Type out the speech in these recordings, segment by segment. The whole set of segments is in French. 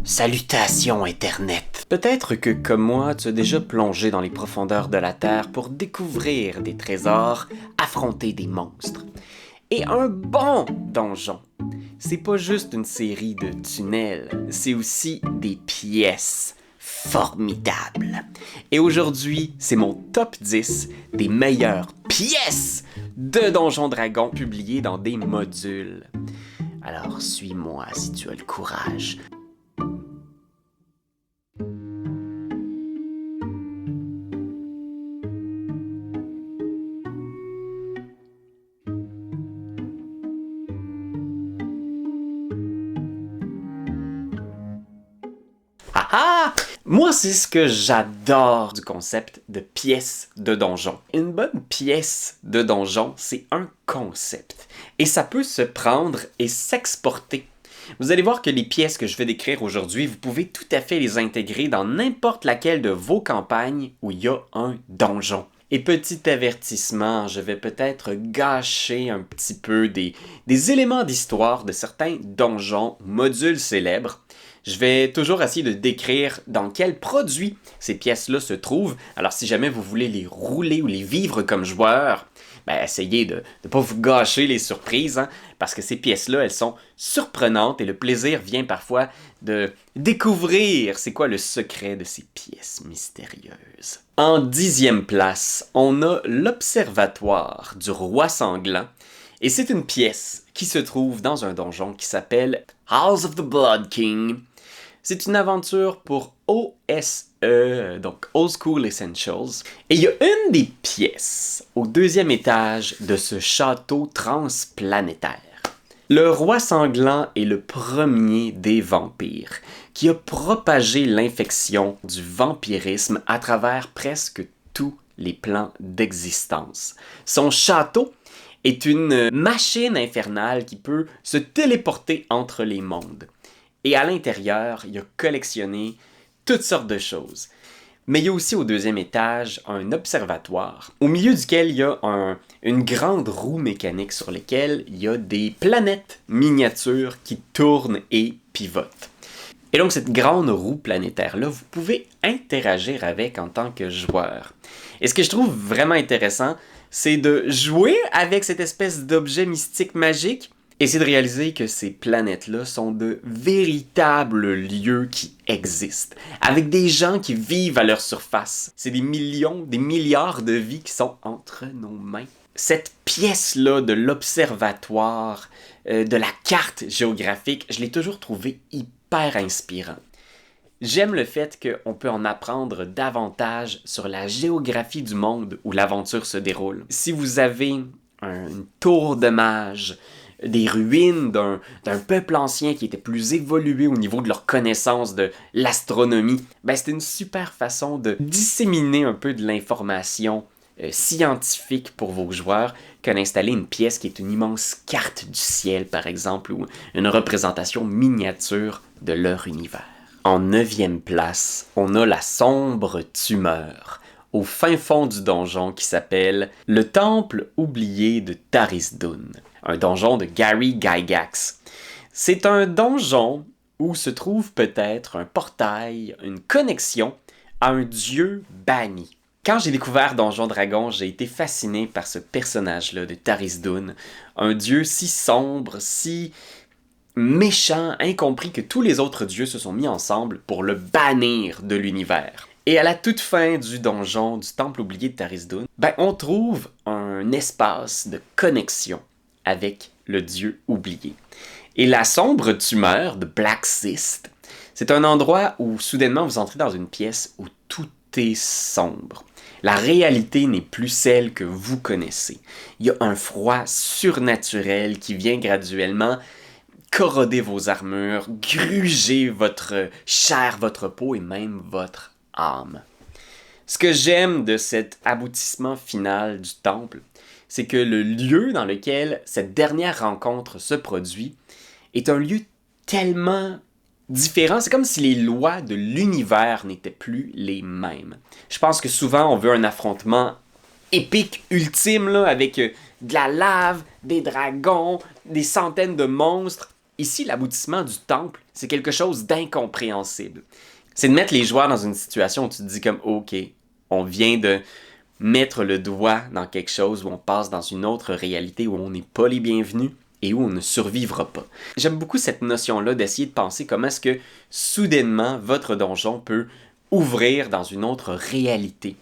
Salutations Internet. Peut-être que, comme moi, tu as déjà plongé dans les profondeurs de la Terre pour découvrir des trésors, affronter des monstres. Et un bon donjon, c'est pas juste une série de tunnels, c'est aussi des pièces formidables. Et aujourd'hui, c'est mon top 10 des meilleures pièces de Donjon Dragon publiées dans des modules. Alors suis-moi si tu as le courage. Ah ah! Moi, c'est ce que j'adore du concept de pièce de donjon. Une bonne pièce de donjon, c'est un concept. Et ça peut se prendre et s'exporter. Vous allez voir que les pièces que je vais décrire aujourd'hui, vous pouvez tout à fait les intégrer dans n'importe laquelle de vos campagnes où il y a un donjon. Et petit avertissement, je vais peut-être gâcher un petit peu des éléments d'histoire de certains donjons, modules célèbres. Je vais toujours essayer de décrire dans quel produit ces pièces-là se trouvent. Alors si jamais vous voulez les rouler ou les vivre comme joueur, essayez de ne pas vous gâcher les surprises, parce que ces pièces-là, elles sont surprenantes et le plaisir vient parfois de découvrir c'est quoi le secret de ces pièces mystérieuses. En 10e place, on a l'Observatoire du Roi Sanglant. Et c'est une pièce qui se trouve dans un donjon qui s'appelle House of the Blood King. C'est une aventure pour OSE, donc Old School Essentials. Et il y a une des pièces au 2e étage de ce château transplanétaire. Le Roi Sanglant est le premier des vampires qui a propagé l'infection du vampirisme à travers presque tous les plans d'existence. Son château est une machine infernale qui peut se téléporter entre les mondes. Et à l'intérieur, il a collectionné toutes sortes de choses. Mais il y a aussi au 2e étage un observatoire, au milieu duquel il y a une grande roue mécanique sur laquelle il y a des planètes miniatures qui tournent et pivotent. Et donc cette grande roue planétaire-là, vous pouvez interagir avec en tant que joueur. Et ce que je trouve vraiment intéressant, c'est de jouer avec cette espèce d'objet mystique magique et c'est de réaliser que ces planètes-là sont de véritables lieux qui existent, avec des gens qui vivent à leur surface. C'est des millions, des milliards de vies qui sont entre nos mains. Cette pièce-là de l'observatoire, de la carte géographique, je l'ai toujours trouvé hyper inspirant. J'aime le fait qu'on peut en apprendre davantage sur la géographie du monde où l'aventure se déroule. Si vous avez une tour de mage, des ruines d'un peuple ancien qui était plus évolué au niveau de leur connaissance de l'astronomie, c'est une super façon de disséminer un peu de l'information scientifique pour vos joueurs que d'installer une pièce qui est une immense carte du ciel, par exemple, ou une représentation miniature de leur univers. En 9e place, on a la sombre tumeur, au fin fond du donjon qui s'appelle le Temple oublié de Tarisdun, un donjon de Gary Gygax. C'est un donjon où se trouve peut-être un portail, une connexion à un dieu banni. Quand j'ai découvert Donjon Dragon, j'ai été fasciné par ce personnage-là de Tarisdun, un dieu si sombre, si méchant, incompris que tous les autres dieux se sont mis ensemble pour le bannir de l'univers. Et à la toute fin du donjon du Temple oublié de Tarisdun, on trouve un espace de connexion avec le dieu oublié. Et la sombre tumeur de Black Cyst, c'est un endroit où soudainement vous entrez dans une pièce où tout est sombre. La réalité n'est plus celle que vous connaissez. Il y a un froid surnaturel qui vient graduellement corroder vos armures, gruger votre chair, votre peau et même votre âme. Ce que j'aime de cet aboutissement final du temple, c'est que le lieu dans lequel cette dernière rencontre se produit est un lieu tellement différent. C'est comme si les lois de l'univers n'étaient plus les mêmes. Je pense que souvent, on veut un affrontement épique, ultime, là, avec de la lave, des dragons, des centaines de monstres. Ici, l'aboutissement du temple, c'est quelque chose d'incompréhensible. C'est de mettre les joueurs dans une situation où tu te dis comme, OK, on vient de mettre le doigt dans quelque chose où on passe dans une autre réalité où on n'est pas les bienvenus et où on ne survivra pas. J'aime beaucoup cette notion-là d'essayer de penser comment est-ce que soudainement votre donjon peut ouvrir dans une autre réalité.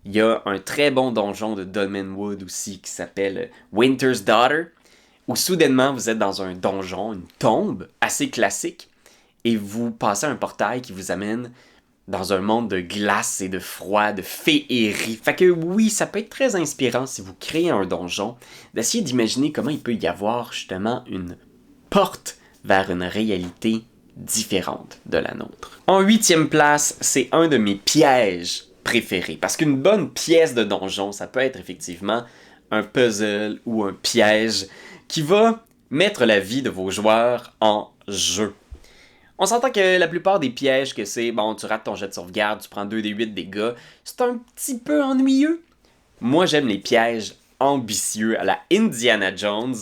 Il y a un très bon donjon de Dolmenwood aussi qui s'appelle Winter's Daughter, où soudainement vous êtes dans un donjon, une tombe assez classique, et vous passez un portail qui vous amène dans un monde de glace et de froid, de féerie. Fait que oui, ça peut être très inspirant si vous créez un donjon, d'essayer d'imaginer comment il peut y avoir justement une porte vers une réalité différente de la nôtre. En 8e place, c'est un de mes pièges préférés. Parce qu'une bonne pièce de donjon, ça peut être effectivement un puzzle ou un piège qui va mettre la vie de vos joueurs en jeu. On s'entend que la plupart des pièges que c'est, bon, tu rates ton jet de sauvegarde, tu prends 2d8 dégâts, c'est un petit peu ennuyeux. Moi, j'aime les pièges ambitieux à la Indiana Jones.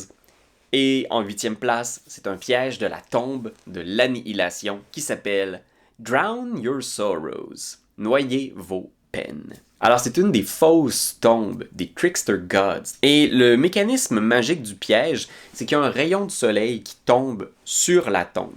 Et en 8e place, c'est un piège de la tombe de l'annihilation qui s'appelle Drown Your Sorrows. Noyez vos peines. Alors, c'est une des fausses tombes des Trickster Gods. Et le mécanisme magique du piège, c'est qu'il y a un rayon de soleil qui tombe sur la tombe.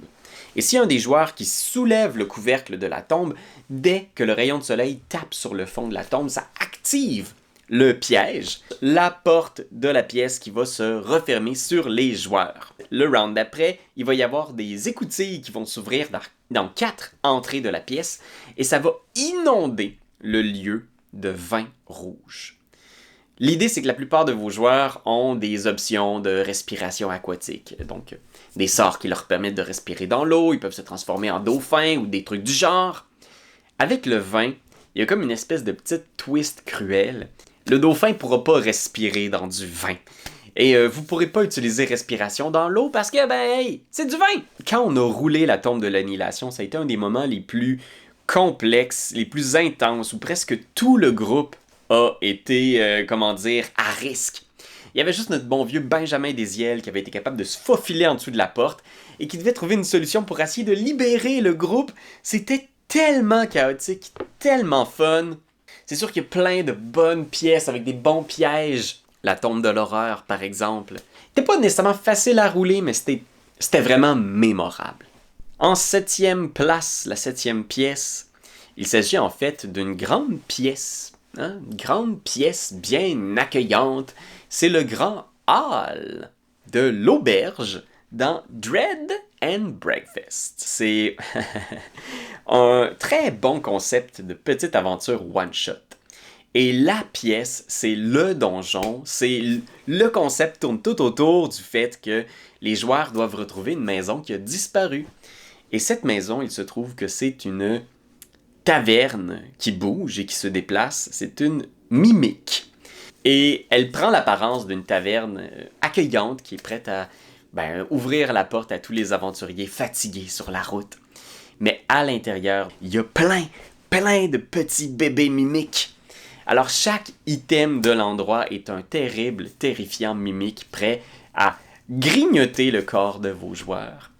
Et s'il y a un des joueurs qui soulève le couvercle de la tombe, dès que le rayon de soleil tape sur le fond de la tombe, ça active le piège, la porte de la pièce qui va se refermer sur les joueurs. Le round d'après, il va y avoir des écoutilles qui vont s'ouvrir dans 4 entrées de la pièce et ça va inonder le lieu de vin rouge. L'idée, c'est que la plupart de vos joueurs ont des options de respiration aquatique. Donc, des sorts qui leur permettent de respirer dans l'eau, ils peuvent se transformer en dauphin ou des trucs du genre. Avec le vin, il y a comme une espèce de petite twist cruelle. Le dauphin ne pourra pas respirer dans du vin. Et vous ne pourrez pas utiliser respiration dans l'eau parce que, ben, hey, c'est du vin! Quand on a roulé la tombe de l'annihilation, ça a été un des moments les plus complexes, les plus intenses, où presque tout le groupe a été, à risque. Il y avait juste notre bon vieux Benjamin Desiel qui avait été capable de se faufiler en dessous de la porte et qui devait trouver une solution pour essayer de libérer le groupe. C'était tellement chaotique, tellement fun. C'est sûr qu'il y a plein de bonnes pièces avec des bons pièges. La tombe de l'horreur, par exemple. C'était pas nécessairement facile à rouler, mais c'était vraiment mémorable. En 7e place, la 7e pièce, il s'agit en fait d'une grande pièce. Une grande pièce bien accueillante. C'est le grand hall de l'auberge dans Dread and Breakfast. C'est un très bon concept de petite aventure one-shot. Et la pièce, c'est le donjon, c'est le concept tourne tout autour du fait que les joueurs doivent retrouver une maison qui a disparu. Et cette maison, il se trouve que c'est une taverne qui bouge et qui se déplace. C'est une mimique. Et elle prend l'apparence d'une taverne accueillante qui est prête à ouvrir la porte à tous les aventuriers fatigués sur la route. Mais à l'intérieur, il y a plein de petits bébés mimiques. Alors chaque item de l'endroit est un terrible, terrifiant mimique prêt à grignoter le corps de vos joueurs.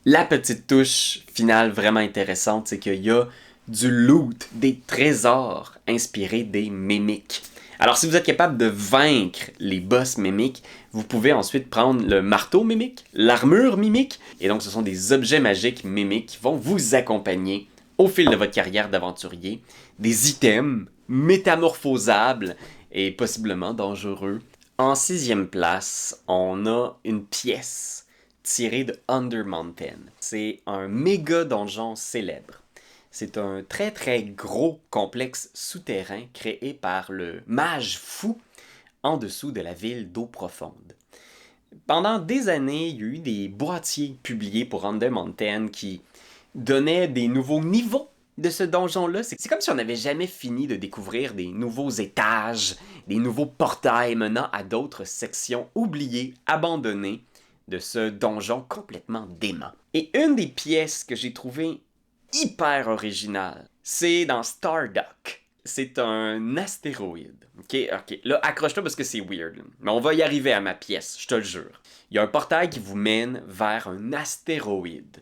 La petite touche finale vraiment intéressante, c'est qu'il y a du loot, des trésors inspirés des mimiques. Alors si vous êtes capable de vaincre les boss mimiques, vous pouvez ensuite prendre le marteau mimique, l'armure mimique, et donc ce sont des objets magiques mimiques qui vont vous accompagner au fil de votre carrière d'aventurier, des items métamorphosables et possiblement dangereux. En 6e place, on a une pièce tirée de Undermountain. C'est un méga donjon célèbre. C'est un très très gros complexe souterrain créé par le mage fou en dessous de la ville d'eau profonde. Pendant des années, il y a eu des boîtiers publiés pour Undermountain qui donnaient des nouveaux niveaux de ce donjon-là. C'est comme si on n'avait jamais fini de découvrir des nouveaux étages, des nouveaux portails menant à d'autres sections oubliées, abandonnées de ce donjon complètement dément. Et une des pièces que j'ai trouvées hyper originale, c'est dans Stardock. c'est un astéroïde. OK. Là, accroche-toi parce que c'est weird. Là. Mais on va y arriver à ma pièce, je te le jure. Il y a un portail qui vous mène vers un astéroïde.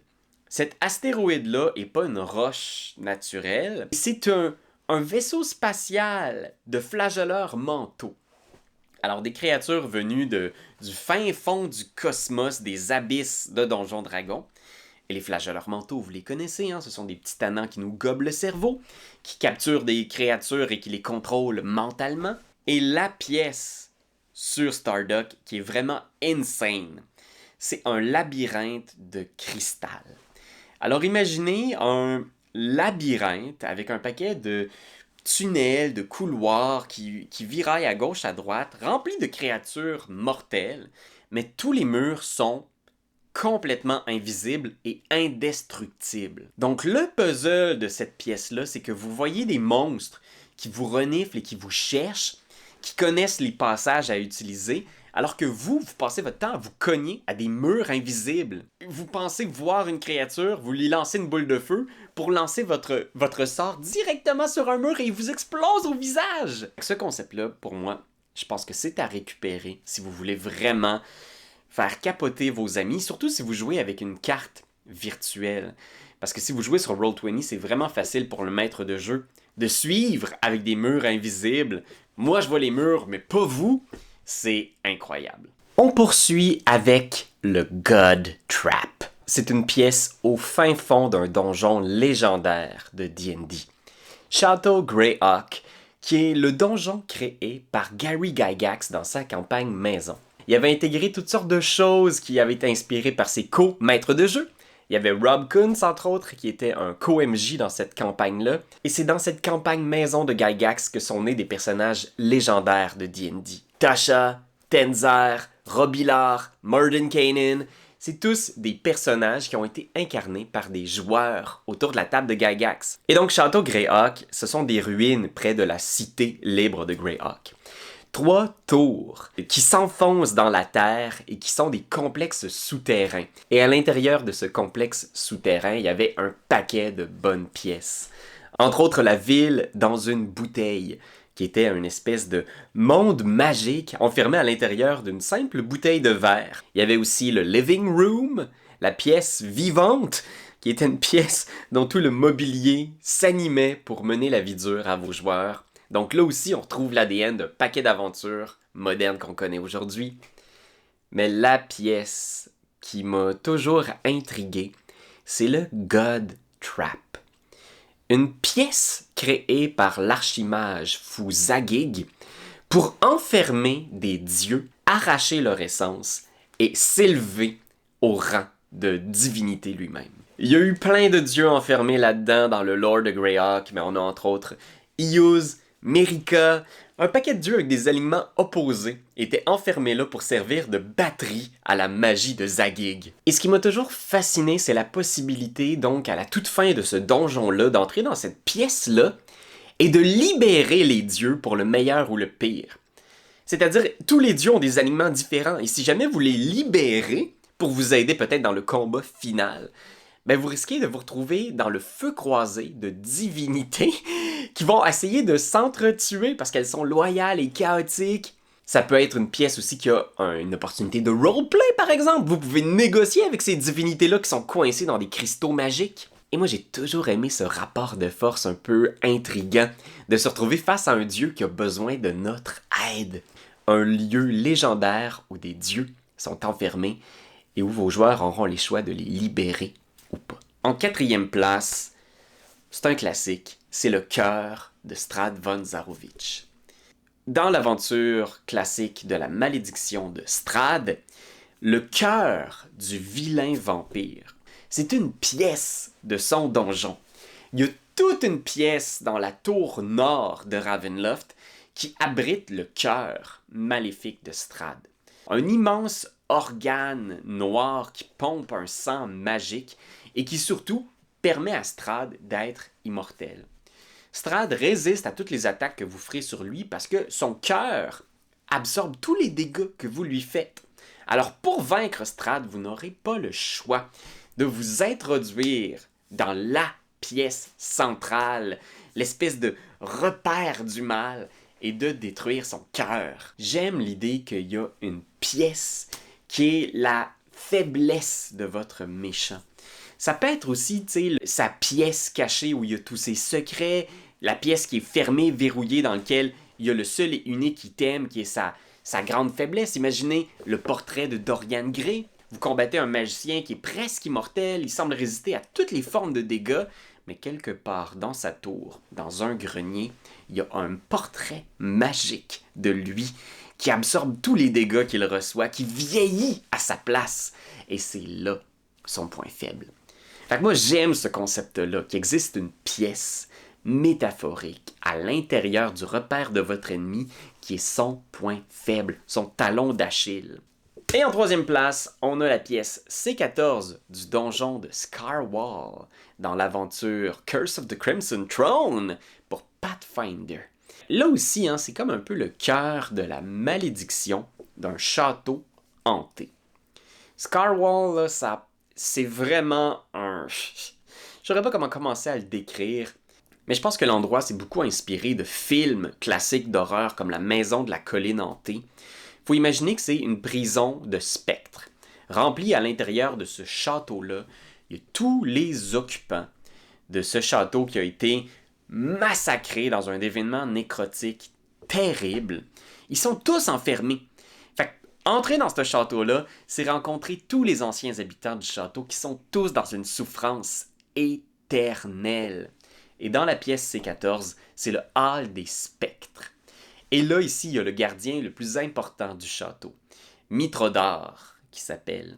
Cet astéroïde-là n'est pas une roche naturelle. C'est un vaisseau spatial de flagelleurs mentaux. Alors, des créatures venues du fin fond du cosmos, des abysses de Donjon Dragon. Et les flagelleurs mentaux, vous les connaissez, hein? Ce sont des petits tannants qui nous gobent le cerveau, qui capturent des créatures et qui les contrôlent mentalement. Et la pièce sur Stardock, qui est vraiment insane, c'est un labyrinthe de cristal. Alors imaginez un labyrinthe avec un paquet de tunnels, de couloirs qui viraillent à gauche, à droite, remplis de créatures mortelles, mais tous les murs sont complètement invisibles et indestructibles. Donc le puzzle de cette pièce-là, c'est que vous voyez des monstres qui vous reniflent et qui vous cherchent, qui connaissent les passages à utiliser, alors que vous passez votre temps à vous cogner à des murs invisibles. Vous pensez voir une créature, vous lui lancez une boule de feu pour lancer votre sort directement sur un mur et il vous explose au visage. Ce concept-là, pour moi, je pense que c'est à récupérer si vous voulez vraiment faire capoter vos amis, surtout si vous jouez avec une carte virtuelle. Parce que si vous jouez sur Roll20, c'est vraiment facile pour le maître de jeu de suivre avec des murs invisibles. Moi, je vois les murs, mais pas vous. C'est incroyable. On poursuit avec le God Trap. C'est une pièce au fin fond d'un donjon légendaire de D&D. Château Greyhawk, qui est le donjon créé par Gary Gygax dans sa campagne maison. Il avait intégré toutes sortes de choses qui avaient été inspirées par ses co-maîtres de jeu. Il y avait Rob Kuntz, entre autres, qui était un co-MJ dans cette campagne-là. Et c'est dans cette campagne maison de Gygax que sont nés des personnages légendaires de D&D. Tasha, Tenzar, Robilar, Mordenkainen, c'est tous des personnages qui ont été incarnés par des joueurs autour de la table de Gygax. Et donc, Château Greyhawk, ce sont des ruines près de la cité libre de Greyhawk. 3 tours qui s'enfoncent dans la terre et qui sont des complexes souterrains. Et à l'intérieur de ce complexe souterrain, il y avait un paquet de bonnes pièces. Entre autres, la ville dans une bouteille, qui était une espèce de monde magique enfermé à l'intérieur d'une simple bouteille de verre. Il y avait aussi le living room, la pièce vivante, qui était une pièce dont tout le mobilier s'animait pour mener la vie dure à vos joueurs. Donc là aussi, on retrouve l'ADN d'un paquet d'aventures modernes qu'on connaît aujourd'hui. Mais la pièce qui m'a toujours intrigué, c'est le God Trap. Une pièce créée par l'archimage fou Zagig pour enfermer des dieux, arracher leur essence et s'élever au rang de divinité lui-même. Il y a eu plein de dieux enfermés là-dedans dans le lore de Greyhawk, mais on a entre autres Iuz, Merica, un paquet de dieux avec des alignements opposés étaient enfermés là pour servir de batterie à la magie de Zagig. Et ce qui m'a toujours fasciné, c'est la possibilité, donc à la toute fin de ce donjon-là, d'entrer dans cette pièce-là et de libérer les dieux pour le meilleur ou le pire. C'est-à-dire, tous les dieux ont des alignements différents, et si jamais vous les libérez pour vous aider peut-être dans le combat final, ben vous risquez de vous retrouver dans le feu croisé de divinités qui vont essayer de s'entretuer parce qu'elles sont loyales et chaotiques. Ça peut être une pièce aussi qui a une opportunité de roleplay, par exemple. Vous pouvez négocier avec ces divinités-là qui sont coincées dans des cristaux magiques. Et moi, j'ai toujours aimé ce rapport de force un peu intriguant, de se retrouver face à un dieu qui a besoin de notre aide. Un lieu légendaire où des dieux sont enfermés et où vos joueurs auront les choix de les libérer ou pas. En 4e place, c'est un classique, c'est le cœur de Strahd von Zarovich. Dans l'aventure classique de la malédiction de Strahd, le cœur du vilain vampire, c'est une pièce de son donjon. Il y a toute une pièce dans la tour nord de Ravenloft qui abrite le cœur maléfique de Strahd. Un immense organe noir qui pompe un sang magique et qui surtout permet à Strahd d'être immortel. Strahd résiste à toutes les attaques que vous ferez sur lui parce que son cœur absorbe tous les dégâts que vous lui faites. Alors pour vaincre Strahd, vous n'aurez pas le choix de vous introduire dans la pièce centrale, l'espèce de repère du mal, et de détruire son cœur. J'aime l'idée qu'il y a une pièce qui est la faiblesse de votre méchant. Ça peut être aussi, tu sais, sa pièce cachée où il y a tous ses secrets, la pièce qui est fermée, verrouillée, dans laquelle il y a le seul et unique item qui est sa grande faiblesse. Imaginez le portrait de Dorian Gray. Vous combattez un magicien qui est presque immortel, il semble résister à toutes les formes de dégâts, mais quelque part dans sa tour, dans un grenier, il y a un portrait magique de lui qui absorbe tous les dégâts qu'il reçoit, qui vieillit à sa place. Et c'est là son point faible. Fait que moi, j'aime ce concept-là, qu'il existe une pièce métaphorique à l'intérieur du repère de votre ennemi qui est son point faible, son talon d'Achille. Et en troisième place, on a la pièce C14 du donjon de Scarwall dans l'aventure Curse of the Crimson Throne pour Pathfinder. Là aussi, c'est comme un peu le cœur de la malédiction d'un château hanté. Scarwall, là, c'est vraiment un... Je saurais pas comment commencer à le décrire, mais je pense que l'endroit s'est beaucoup inspiré de films classiques d'horreur comme La Maison de la Colline hantée. Faut imaginer que c'est une prison de spectres. Remplie à l'intérieur de ce château-là, il y a tous les occupants de ce château qui a été massacré dans un événement nécrotique terrible. Ils sont tous enfermés. Fait entrer dans ce château-là, c'est rencontrer tous les anciens habitants du château qui sont tous dans une souffrance éternelle. Et dans la pièce C14, c'est le hall des spectres. Et là, ici, il y a le gardien le plus important du château, Mithrodar, qui s'appelle.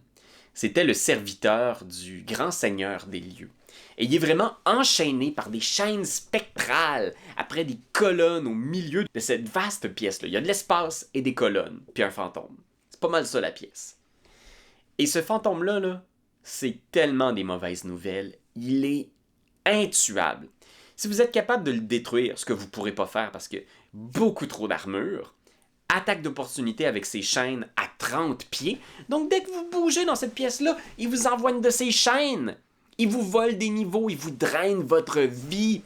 C'était le serviteur du grand seigneur des lieux. Et il est vraiment enchaîné par des chaînes spectrales, après des colonnes au milieu de cette vaste pièce-là. Il y a de l'espace et des colonnes, puis un fantôme. C'est pas mal ça, la pièce. Et ce fantôme-là, là, c'est tellement des mauvaises nouvelles. Il est intuable. Si vous êtes capable de le détruire, ce que vous ne pourrez pas faire parce que beaucoup trop d'armure, attaque d'opportunité avec ses chaînes à 30 pieds. Donc dès que vous bougez dans cette pièce-là, il vous envoie une de ses chaînes. Il vous vole des niveaux, il vous draine votre vie.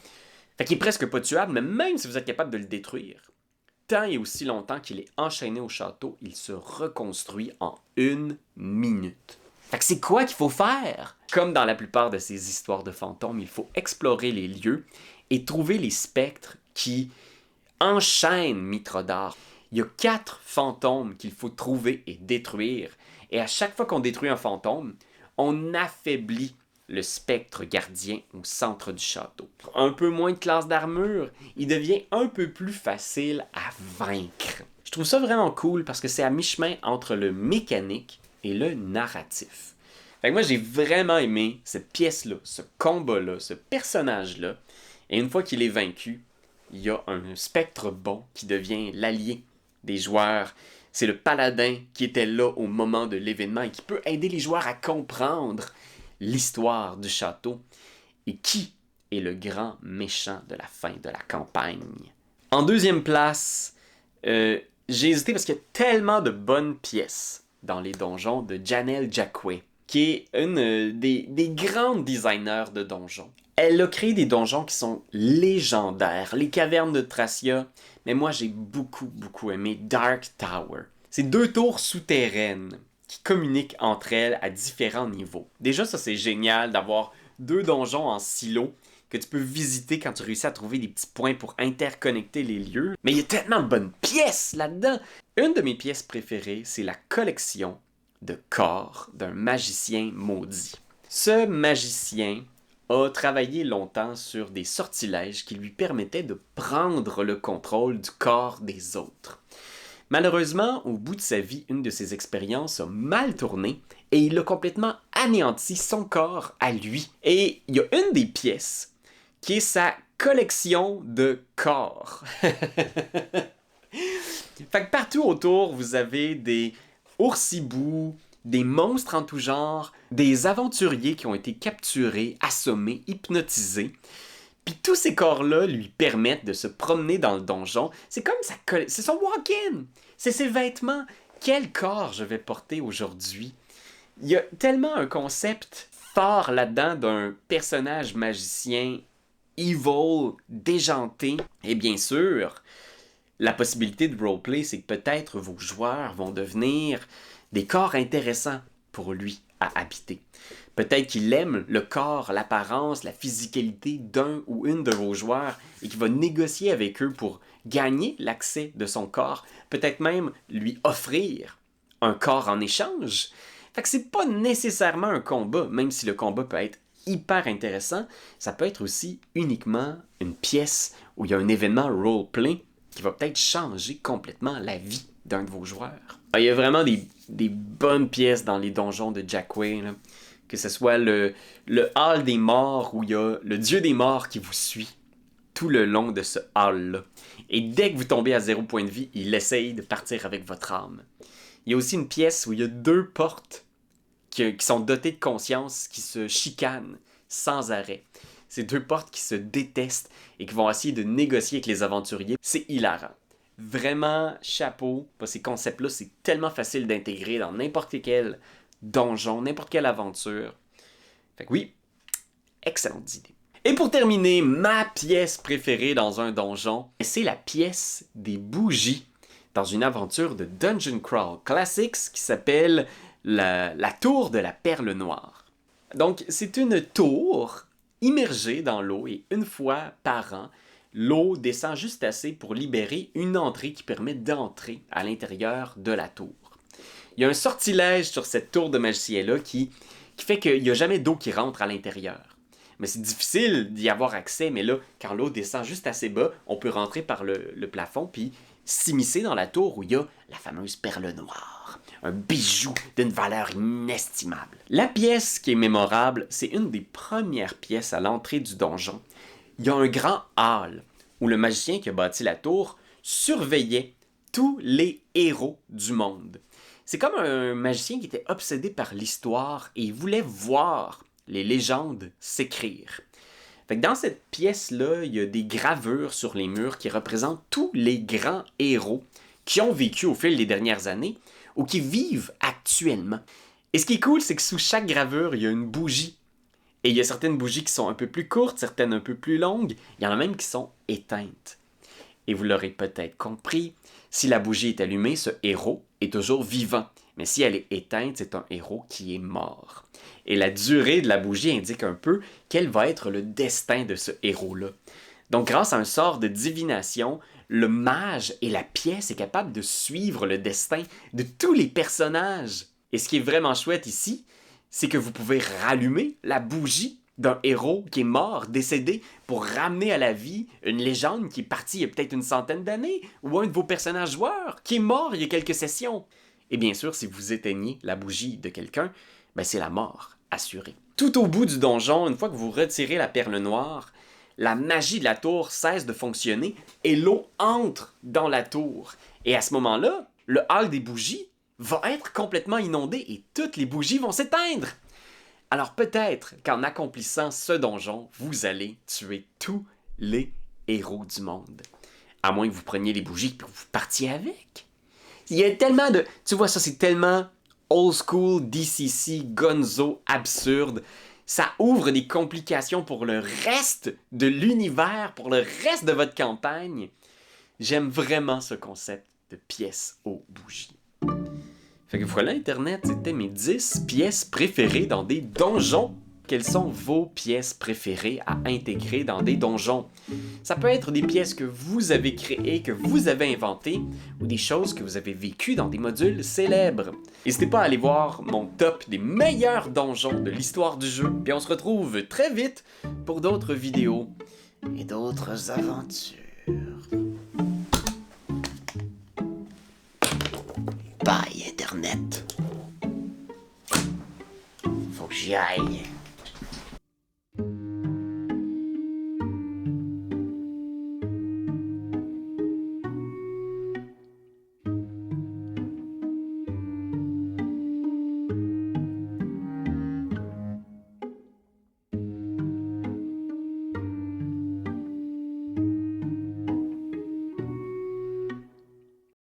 Fait qu'il est presque pas tuable, mais même si vous êtes capable de le détruire, tant et aussi longtemps qu'il est enchaîné au château, il se reconstruit en 1 minute. Fait que c'est quoi qu'il faut faire? Comme dans la plupart de ces histoires de fantômes, il faut explorer les lieux et trouver les spectres qui enchaînent Mithrodar. Il y a 4 fantômes qu'il faut trouver et détruire. Et à chaque fois qu'on détruit un fantôme, on affaiblit le spectre gardien au centre du château. Un peu moins de classe d'armure, il devient un peu plus facile à vaincre. Je trouve ça vraiment cool parce que c'est à mi-chemin entre le mécanique et le narratif. Fait que moi, j'ai vraiment aimé cette pièce-là, ce combat-là, ce personnage-là. Et une fois qu'il est vaincu, il y a un spectre bon qui devient l'allié des joueurs. C'est le paladin qui était là au moment de l'événement et qui peut aider les joueurs à comprendre l'histoire du château. Et qui est le grand méchant de la fin de la campagne. En deuxième place, j'ai hésité parce qu'il y a tellement de bonnes pièces dans les donjons de Janelle Jacquet, qui est une des grandes designers de donjons. Elle a créé des donjons qui sont légendaires, les cavernes de Thracia, mais moi j'ai beaucoup aimé Dark Tower. C'est 2 tours souterraines qui communiquent entre elles à différents niveaux. Déjà ça c'est génial d'avoir 2 donjons en silo que tu peux visiter quand tu réussis à trouver des petits points pour interconnecter les lieux. Mais il y a tellement de bonnes pièces là-dedans! Une de mes pièces préférées, c'est la collection de corps d'un magicien maudit. Ce magicien a travaillé longtemps sur des sortilèges qui lui permettaient de prendre le contrôle du corps des autres. Malheureusement, au bout de sa vie, une de ses expériences a mal tourné et il a complètement anéanti son corps à lui. Et il y a une des pièces qui est sa collection de corps. Fait que partout autour, vous avez des oursibous, des monstres en tout genre, des aventuriers qui ont été capturés, assommés, hypnotisés. Puis tous ces corps-là lui permettent de se promener dans le donjon. C'est comme c'est son walk-in. C'est ses vêtements. Quel corps je vais porter aujourd'hui? Il y a tellement un concept fort là-dedans d'un personnage magicien evil, déjanté. Et bien sûr, la possibilité de roleplay, c'est que peut-être vos joueurs vont devenir des corps intéressants pour lui à habiter. Peut-être qu'il aime le corps, l'apparence, la physicalité d'un ou une de vos joueurs et qu'il va négocier avec eux pour gagner l'accès de son corps. Peut-être même lui offrir un corps en échange. Fait que c'est pas nécessairement un combat, même si le combat peut être hyper intéressant, ça peut être aussi uniquement une pièce où il y a un événement roleplay qui va peut-être changer complètement la vie d'un de vos joueurs. Il y a vraiment des bonnes pièces dans les donjons de Jackway, là. Que ce soit le hall des morts où il y a le dieu des morts qui vous suit tout le long de ce hall-là. Et dès que vous tombez à 0 point de vie, il essaye de partir avec votre âme. Il y a aussi une pièce où il y a 2 portes qui sont dotées de conscience, qui se chicanent sans arrêt. Ces 2 portes qui se détestent et qui vont essayer de négocier avec les aventuriers. C'est hilarant. Vraiment, chapeau. Ces concepts-là, c'est tellement facile d'intégrer dans n'importe quel donjon, n'importe quelle aventure. Fait que oui, excellente idée. Et pour terminer, ma pièce préférée dans un donjon, c'est la pièce des bougies dans une aventure de Dungeon Crawl Classics qui s'appelle la tour de la perle noire. Donc, c'est une tour immergée dans l'eau et une fois par an, l'eau descend juste assez pour libérer une entrée qui permet d'entrer à l'intérieur de la tour. Il y a un sortilège sur cette tour de magicien-là qui fait qu'il n'y a jamais d'eau qui rentre à l'intérieur. Mais c'est difficile d'y avoir accès, mais là, quand l'eau descend juste assez bas, on peut rentrer par le plafond puis s'immiscer dans la tour où il y a la fameuse perle noire. Un bijou d'une valeur inestimable. La pièce qui est mémorable, c'est une des premières pièces à l'entrée du donjon. Il y a un grand hall où le magicien qui a bâti la tour surveillait tous les héros du monde. C'est comme un magicien qui était obsédé par l'histoire et il voulait voir les légendes s'écrire. Fait que dans cette pièce-là, il y a des gravures sur les murs qui représentent tous les grands héros qui ont vécu au fil des dernières années ou qui vivent actuellement. Et ce qui est cool, c'est que sous chaque gravure, il y a une bougie. Et il y a certaines bougies qui sont un peu plus courtes, certaines un peu plus longues. Il y en a même qui sont éteintes. Et vous l'aurez peut-être compris, si la bougie est allumée, ce héros est toujours vivant. Mais si elle est éteinte, c'est un héros qui est mort. Et la durée de la bougie indique un peu quel va être le destin de ce héros-là. Donc grâce à un sort de divination, le mage et la pièce est capable de suivre le destin de tous les personnages. Et ce qui est vraiment chouette ici, c'est que vous pouvez rallumer la bougie d'un héros qui est mort, décédé, pour ramener à la vie une légende qui est partie il y a peut-être une centaine d'années, ou un de vos personnages joueurs qui est mort il y a quelques sessions. Et bien sûr, si vous éteignez la bougie de quelqu'un, c'est la mort assurée. Tout au bout du donjon, une fois que vous retirez la perle noire, la magie de la tour cesse de fonctionner et l'eau entre dans la tour. Et à ce moment-là, le hall des bougies va être complètement inondé et toutes les bougies vont s'éteindre. Alors peut-être qu'en accomplissant ce donjon, vous allez tuer tous les héros du monde. À moins que vous preniez les bougies et que vous partiez avec. Il y a tellement de... Tu vois, ça c'est tellement old school, DCC, gonzo, absurde. Ça ouvre des complications pour le reste de l'univers, pour le reste de votre campagne. J'aime vraiment ce concept de pièces aux bougies. Fait que voilà Internet, c'était mes 10 pièces préférées dans des donjons. Quelles sont vos pièces préférées à intégrer dans des donjons? Ça peut être des pièces que vous avez créées, que vous avez inventées, ou des choses que vous avez vécues dans des modules célèbres. N'hésitez pas à aller voir mon top des meilleurs donjons de l'histoire du jeu, puis on se retrouve très vite pour d'autres vidéos et d'autres aventures. Bye Internet. Faut que j'y aille.